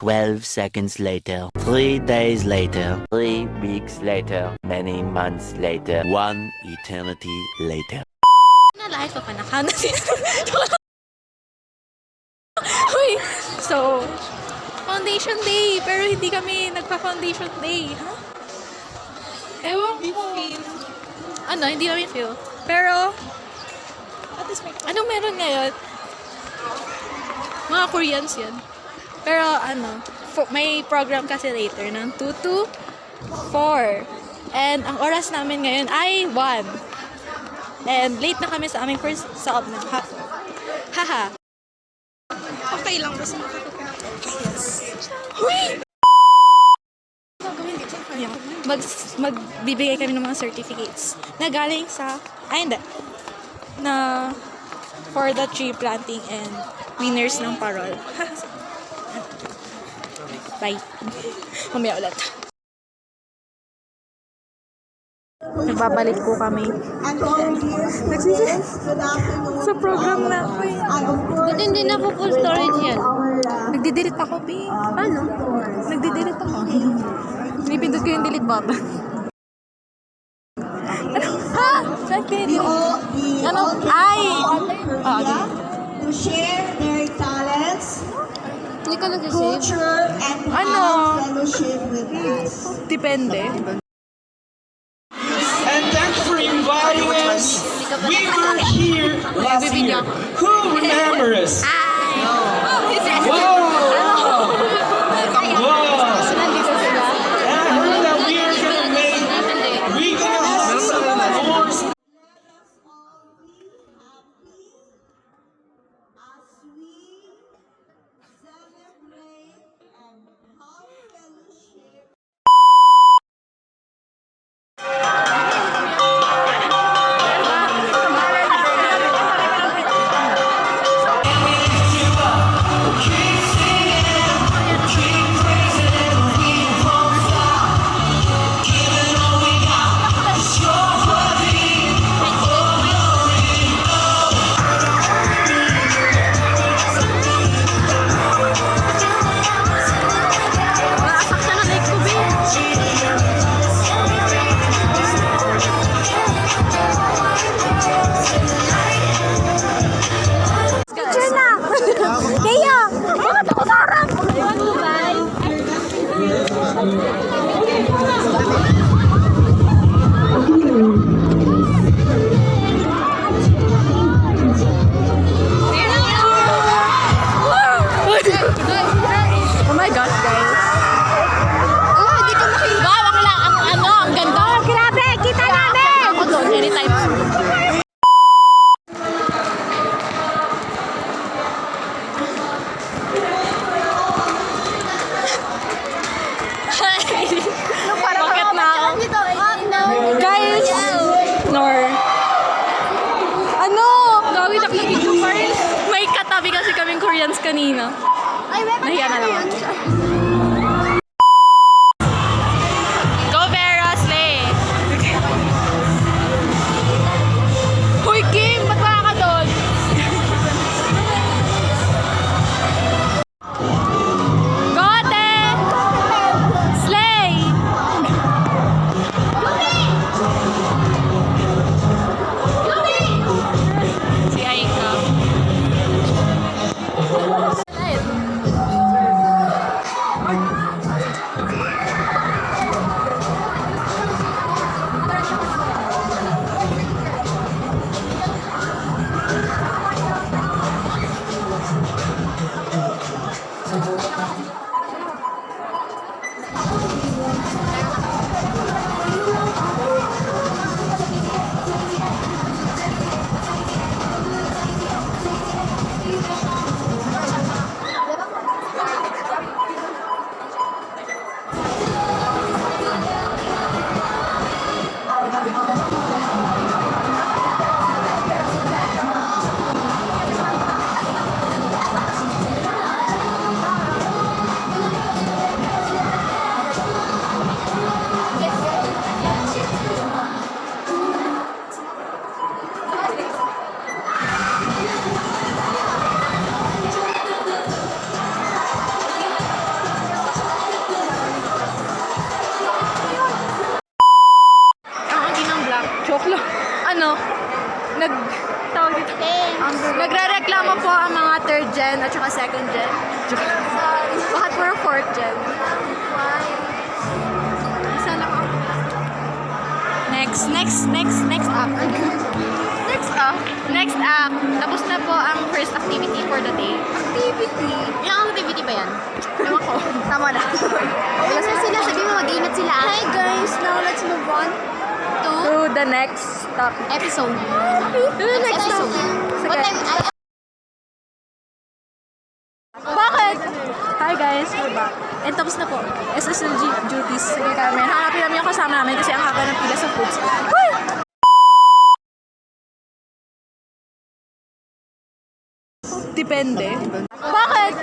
12 seconds later, 3 days later, 3 weeks later, many months later, 1 eternity later. Na-live pa na ka na Uy, so, foundation day, pero hindi kami nagpa-foundation day, ha? Ewan ko. Ano, hindi namin feel. Pero, anong meron ngayon? Mga Koreans yan. Pero ano, may program kasi later ng 2 to 4. And ang oras namin ngayon ay 1. And late na kami sa aming first stop na. Haha. Okay lang basta yes. Huy! Yeah. Magbibigay kami ng mga certificates na galing sa, hindi, na for the tree planting and winners ng parol. Bye. Mamaya ulit. Nagbabalik po kami. Sa program na ako eh. Ba't hindi na po full storage yan? Nagdidelete ako, babe. Paano? Nagdidelete ako. Pinipindot ko yung delete button. Ano? Ha? Bakit? Ano? Ay! To share their talents, Hindi ka nag-save? culture, and to Ano? have fellowship with us. Depende. And thanks for inviting us. We were here last year. Who remembers? Whoa! Whoa! And I heard that we are gonna have some more. Oh my gosh, guys. Oh, hindi ko makita. Wow, ang ganda. Grabe, kita namin. Ako doon, anytime soon. Bakit na ako? Guys, Nor. Ano? Gawin ako nag-video party. May katabi kasi kaming Koreans kanina. Nahiya na lang ako. Go Vera, slay! Hoy Kim, ba't wala ka doon? Go ate! Slay! Si Aika. kasama po ang mga 3rd gen at saka 2nd gen. Bakit puro 4th gen? Isa lang ako. Next up. Next up. Tapos na po ang first activity for the day. Activity? Ilang activity ba yan? Ewan ko. Tama na. Kasi sila, sabi mo mag-ingat sila. Hi guys, now let's move on to To the next topic. episode. To the next Episode. topic. What time? Bakit? Hi guys, we're back. And tapos na po. SSLG duties. Sige kami. Hanapin namin yung kasama namin kasi ang haba ng pila sa foods. Uy! Depende. Bakit?